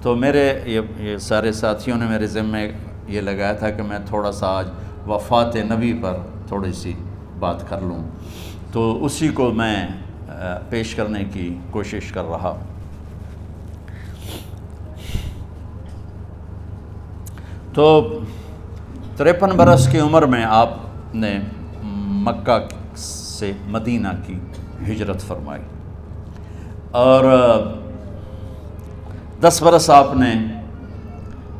تو میرے یہ سارے ساتھیوں نے میرے ذمے یہ لگایا تھا کہ میں تھوڑا سا آج وفات نبی پر تھوڑی سی بات کر لوں، تو اسی کو میں پیش کرنے کی کوشش کر رہا۔ تو 53 برس کی عمر میں آپ نے مکہ سے مدینہ کی ہجرت فرمائی، اور 10 برس آپ نے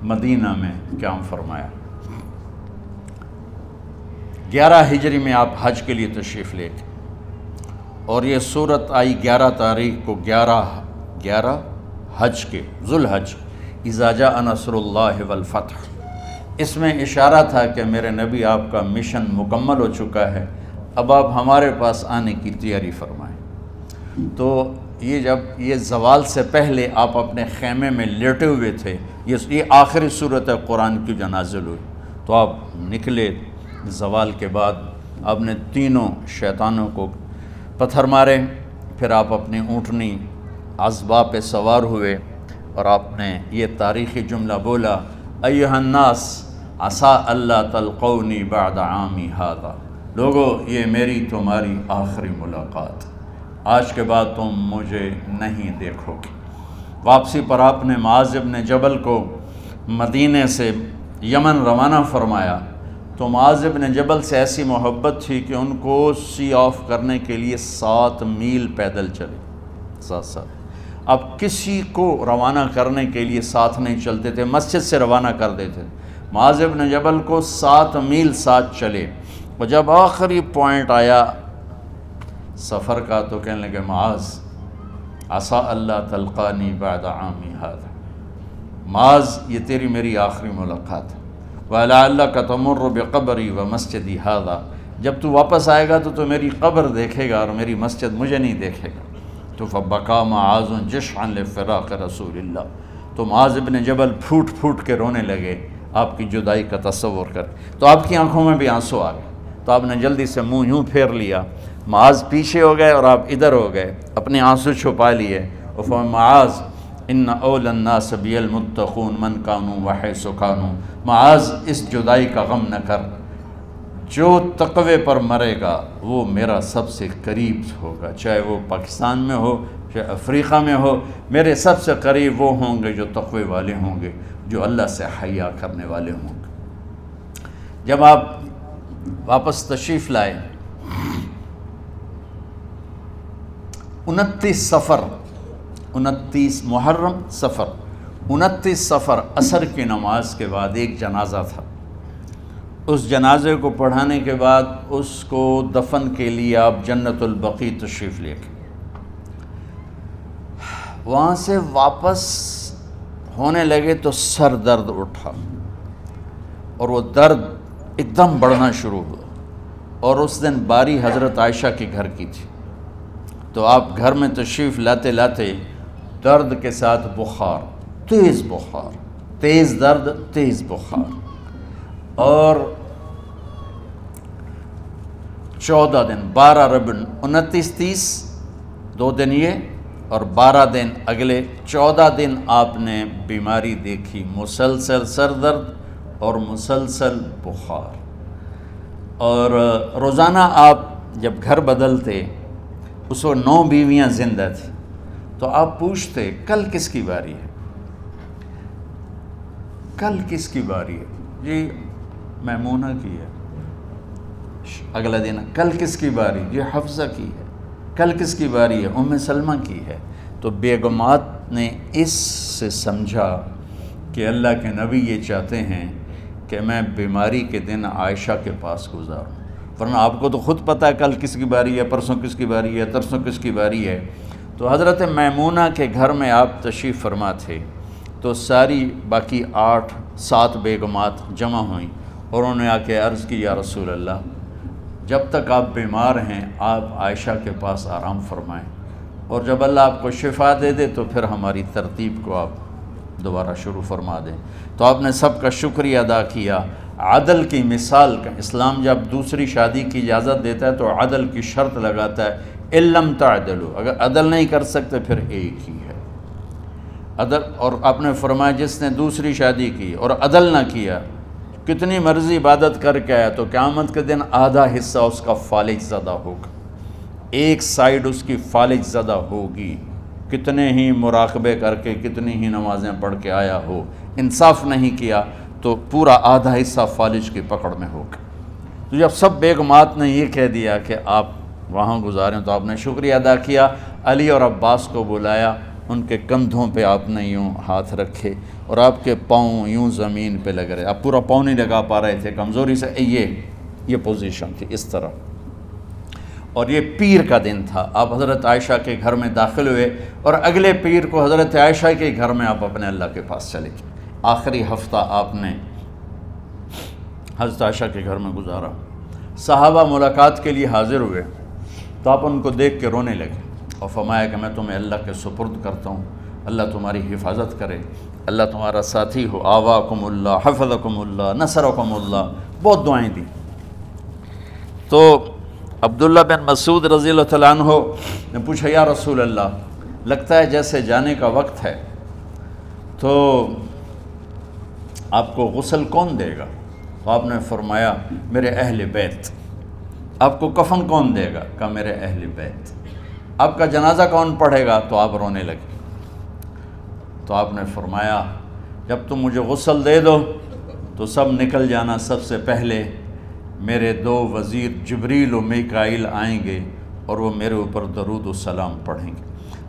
مدینہ میں قیام فرمایا۔ 11 ہجری میں آپ حج کے لیے تشریف لے گئے، اور یہ صورت آئی 11 تاریخ کو 11 حج کے ذوالحج، اذا جاء نصر اللہ والفتح۔ اس میں اشارہ تھا کہ میرے نبی آپ کا مشن مکمل ہو چکا ہے، اب آپ ہمارے پاس آنے کی تیاری فرمائیں۔ تو یہ جب یہ زوال سے پہلے آپ اپنے خیمے میں لیٹے ہوئے تھے، یہ آخری صورت قرآن کی جو نازل ہوئی، تو آپ نکلے زوال کے بعد، آپ نے تینوں شیطانوں کو پتھر مارے، پھر آپ اپنی اونٹنی عذبہ پہ سوار ہوئے، اور آپ نے یہ تاریخی جملہ بولا، ایھا الناس عسیٰ اللہ تلقونی بعد عامی ھذا، لوگو یہ میری تمہاری آخری ملاقات، آج کے بعد تم مجھے نہیں دیکھو گے۔ واپسی پر آپ نے معاذ بن جبل کو مدینے سے یمن روانہ فرمایا، تو معاذ بن جبل سے ایسی محبت تھی کہ ان کو سی آف کرنے کے لیے 7 میل پیدل چلے، 7۔ اب کسی کو روانہ کرنے کے لیے ساتھ نہیں چلتے تھے، مسجد سے روانہ کر دیتے، معاذ بن جبل کو 7 میل ساتھ چلے، اور جب آخری پوائنٹ آیا سفر کا تو کہنے لگے، معاذ عسیٰ اللہ تلقانی بعد عامی ھذا، معاذ یہ تیری میری آخری ملاقات ہے، وَلَعَلَّكَ تَمُرُّ بِقَبْرِي وَمَسْجِدِي ھذا، جب تو واپس آئے گا تو میری قبر دیکھے گا اور میری مسجد مجھے نہیں دیکھے گا۔ تو فَبَكَىٰ مُعَاذٌ جِشْعًا لِفِرَاقِ رسول اللہ، تو معاذ بن جبل پھوٹ پھوٹ کے رونے لگے آپ کی جدائی کا تصور کر، تو آپ کی آنکھوں میں بھی آنسو آ گئے، تو آپ نے جلدی سے منہ یوں پھیر لیا، معاذ پیچھے ہو گئے اور آپ ادھر ہو گئے، اپنے آنسو چھپا لیے، اور معاذ ان اولی الناس بی المتقون من کانوا وحیث کانوا، معاذ اس جدائی کا غم نہ کر، جو تقوی پر مرے گا وہ میرا سب سے قریب ہوگا، چاہے وہ پاکستان میں ہو چاہے افریقہ میں ہو، میرے سب سے قریب وہ ہوں گے جو تقوی والے ہوں گے، جو اللہ سے حیا کرنے والے ہوں گے۔ جب آپ واپس تشریف لائے، 29 محرم صفر، 29 صفر عصر کی نماز کے بعد ایک جنازہ تھا، اس جنازے کو پڑھانے کے بعد اس کو دفن کے لیے آپ جنت البقیع تشریف لے گئے۔ وہاں سے واپس ہونے لگے تو سر درد اٹھا، اور وہ درد ایک دم بڑھنا شروع ہوا، اور اس دن باری حضرت عائشہ کے گھر کی تھی، تو آپ گھر میں تشریف لاتے لاتے درد کے ساتھ بخار، تیز درد تیز بخار، اور 14 دن 12 ربیع 29 30 2 دن یہ اور 12 دن اگلے 14 دن آپ نے بیماری دیکھی، مسلسل سر درد اور مسلسل بخار، اور روزانہ آپ جب گھر بدلتے، اس وقت 9 بیویاں زندہ تھیں، تو آپ پوچھتے کل کس کی باری ہے، کل کس کی باری ہے، جی میمونہ کی ہے، اگلا دن کل کس کی باری، جی حفصہ کی ہے، کل کس کی باری ہے، ام سلمہ کی ہے۔ تو بیگمات نے اس سے سمجھا کہ اللہ کے نبی یہ چاہتے ہیں کہ میں بیماری کے دن عائشہ کے پاس گزاروں، ورنہ آپ کو تو خود پتہ ہے کل کس کی باری ہے، پرسوں کس کی باری ہے، ترسوں کس کی باری ہے۔ تو حضرت میمونہ کے گھر میں آپ تشریف فرما تھے، تو ساری باقی 7 بیگمات جمع ہوئیں، اور انہوں نے آ کے عرض کی، یا رسول اللہ، جب تک آپ بیمار ہیں آپ عائشہ کے پاس آرام فرمائیں، اور جب اللہ آپ کو شفا دے دے تو پھر ہماری ترتیب کو آپ دوبارہ شروع فرما دیں۔ تو آپ نے سب کا شکریہ ادا کیا۔ عدل کی مثال کا اسلام جب دوسری شادی کی اجازت دیتا ہے تو عدل کی شرط لگاتا ہے، اِن لَمْ تَعْدِلُوا، اگر عدل نہیں کر سکتے پھر ایک ہی ہے۔ عدل، اور آپ نے فرمایا جس نے دوسری شادی کی اور عدل نہ کیا، کتنی مرضی عبادت کر کے آیا، تو قیامت کے دن آدھا حصہ اس کا فالج زدہ ہوگا، ایک سائیڈ اس کی فالج زدہ ہوگی، کتنے ہی مراقبے کر کے کتنی ہی نمازیں پڑھ کے آیا ہو، انصاف نہیں کیا تو پورا آدھا حصہ فالج کی پکڑ میں ہوگا۔ تو جب سب بیگمات نے یہ کہہ دیا کہ آپ وہاں گزاریں تو آپ نے شکریہ ادا کیا، علی اور عباس کو بلایا، ان کے کندھوں پہ آپ نے یوں ہاتھ رکھے اور آپ کے پاؤں یوں زمین پہ لگ رہے، آپ پورا پاؤں نہیں لگا پا رہے تھے کمزوری سے، یہ پوزیشن تھی اس طرح۔ اور یہ پیر کا دن تھا، آپ حضرت عائشہ کے گھر میں داخل ہوئے اور اگلے پیر کو حضرت عائشہ کے گھر میں آپ اپنے اللہ کے پاس چلے گئے۔ آخری ہفتہ آپ نے حضرت عائشہ کے گھر میں گزارا۔ صحابہ ملاقات کے لیے حاضر ہوئے تو آپ ان کو دیکھ کے رونے لگے اور فرمایا کہ میں تمہیں اللہ کے سپرد کرتا ہوں، اللہ تمہاری حفاظت کرے، اللہ تمہارا ساتھی ہو، آواکم اللہ، حفظکم اللہ، نصرکم اللہ، بہت دعائیں دی۔ تو عبداللہ بن مسعود رضی اللہ تعالیٰ عنہ نے پوچھا یا رسول اللہ، لگتا ہے جیسے جانے کا وقت ہے، تو آپ کو غسل کون دے گا؟ تو آپ نے فرمایا میرے اہل بیت۔ آپ کو کفن کون دے گا؟ کہا میرے اہل بیت۔ آپ کا جنازہ کون پڑھے گا؟ تو آپ رونے لگے۔ تو آپ نے فرمایا جب تم مجھے غسل دے دو تو سب نکل جانا، سب سے پہلے میرے دو وزیر جبریل و میکائیل آئیں گے اور وہ میرے اوپر درود و سلام پڑھیں گے۔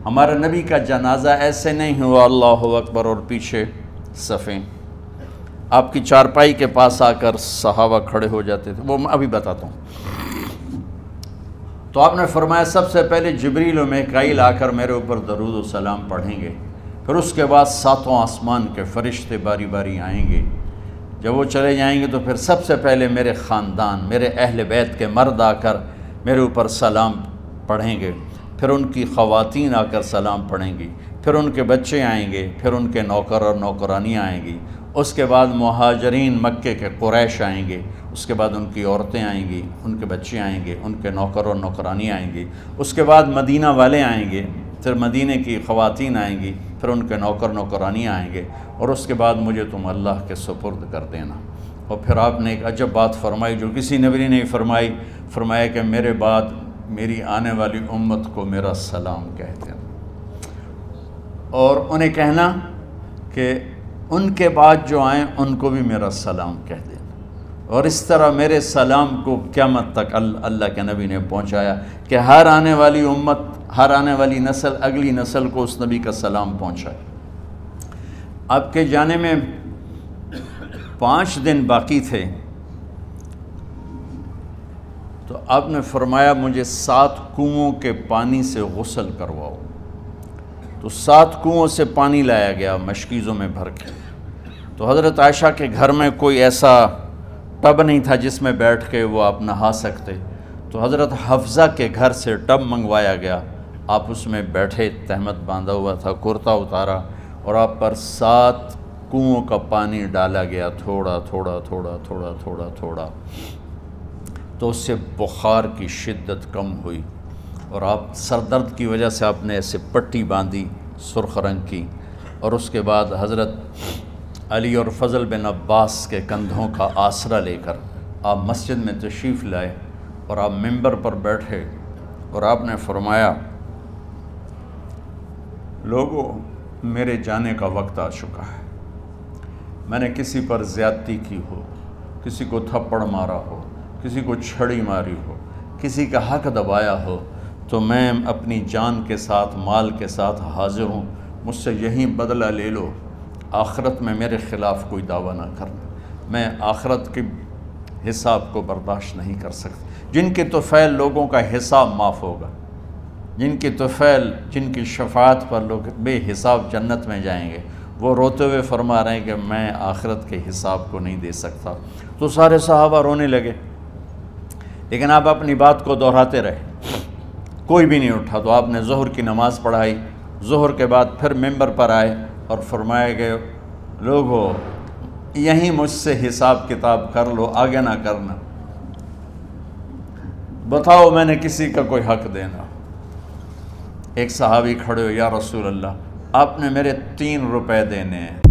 ہمارے نبی کا جنازہ ایسے نہیں ہوا اللہ اکبر اور پیچھے صفیں، آپ کی چارپائی کے پاس آ کر صحابہ کھڑے ہو جاتے تھے، وہ میں ابھی بتاتا ہوں۔ تو آپ نے فرمایا سب سے پہلے جبریل و میکائیل آ کر میرے اوپر درود و سلام پڑھیں گے، پھر اس کے بعد ساتوں آسمان کے فرشتے باری باری آئیں گے۔ جب وہ چلے جائیں گے تو پھر سب سے پہلے میرے خاندان، میرے اہل بیت کے مرد آ کر میرے اوپر سلام پڑھیں گے، پھر ان کی خواتین آ کر سلام پڑھیں گی، پھر ان کے بچے آئیں گے، پھر ان کے نوکر اور نوکرانیاں آئیں گی، اس کے بعد مہاجرین مکے کے قریش آئیں گے، اس کے بعد ان کی عورتیں آئیں گی، ان کے بچے آئیں گے، ان کے نوکر اور نوکرانی آئیں گی، اس کے بعد مدینہ والے آئیں گے، پھر مدینہ کی خواتین آئیں گی، پھر ان کے نوکر نوکرانی آئیں گے، اور اس کے بعد مجھے تم اللہ کے سپرد کر دینا۔ اور پھر آپ نے ایک عجب بات فرمائی جو کسی نبی نے نہیں فرمائی، فرمایا کہ میرے بعد میری آنے والی امت کو میرا سلام کہہ دینا، اور انہیں کہنا کہ ان کے بعد جو آئیں ان کو بھی میرا سلام کہہ دینا، اور اس طرح میرے سلام کو قیامت تک اللہ کے نبی نے پہنچایا کہ ہر آنے والی امت، ہر آنے والی نسل اگلی نسل کو اس نبی کا سلام پہنچائے۔ آپ کے جانے میں 5 دن باقی تھے تو آپ نے فرمایا مجھے 7 کنوؤں کے پانی سے غسل کرواؤ۔ تو 7 کنوؤں سے پانی لایا گیا مشکیزوں میں بھر کے۔ تو حضرت عائشہ کے گھر میں کوئی ایسا ٹب نہیں تھا جس میں بیٹھ کے وہ آپ نہا سکتے، تو حضرت حفصہ کے گھر سے ٹب منگوایا گیا، آپ اس میں بیٹھے، تہمت باندھا ہوا تھا، کرتا اتارا، اور آپ پر 7 کنوؤں کا پانی ڈالا گیا، تھوڑا تھوڑا تھوڑا تھوڑا تھوڑا تھوڑا، تو اس سے بخار کی شدت کم ہوئی، اور آپ سر درد کی وجہ سے آپ نے ایسے پٹی باندھی سرخ رنگ کی، اور اس کے بعد حضرت علی اور فضل بن عباس کے کندھوں کا آسرا لے کر آپ مسجد میں تشریف لائے، اور آپ ممبر پر بیٹھے اور آپ نے فرمایا لوگوں میرے جانے کا وقت آ چکا ہے، میں نے کسی پر زیادتی کی ہو، کسی کو تھپڑ مارا ہو، کسی کو چھڑی ماری ہو، کسی کا حق دبایا ہو، تو میں اپنی جان کے ساتھ مال کے ساتھ حاضر ہوں، مجھ سے یہیں بدلہ لے لو، آخرت میں میرے خلاف کوئی دعویٰ نہ کرنا، میں آخرت کے حساب کو برداشت نہیں کر سکتا۔ جن کے طفیل لوگوں کا حساب معاف ہوگا، جن کی طفیل، جن کی شفاعت پر لوگ بے حساب جنت میں جائیں گے، وہ روتے ہوئے فرما رہے ہیں کہ میں آخرت کے حساب کو نہیں دے سکتا۔ تو سارے صحابہ رونے لگے، لیکن آپ اپنی بات کو دہراتے رہے، کوئی بھی نہیں اٹھا۔ تو آپ نے ظہر کی نماز پڑھائی، ظہر کے بعد پھر ممبر پر آئے اور فرمایا کہ لوگو یہیں مجھ سے حساب کتاب کر لو، آگے نہ کرنا، بتاؤ میں نے کسی کا کوئی حق دینا۔ ایک صحابی کھڑے ہو، یا رسول اللہ آپ نے میرے 3 روپے دینے ہیں۔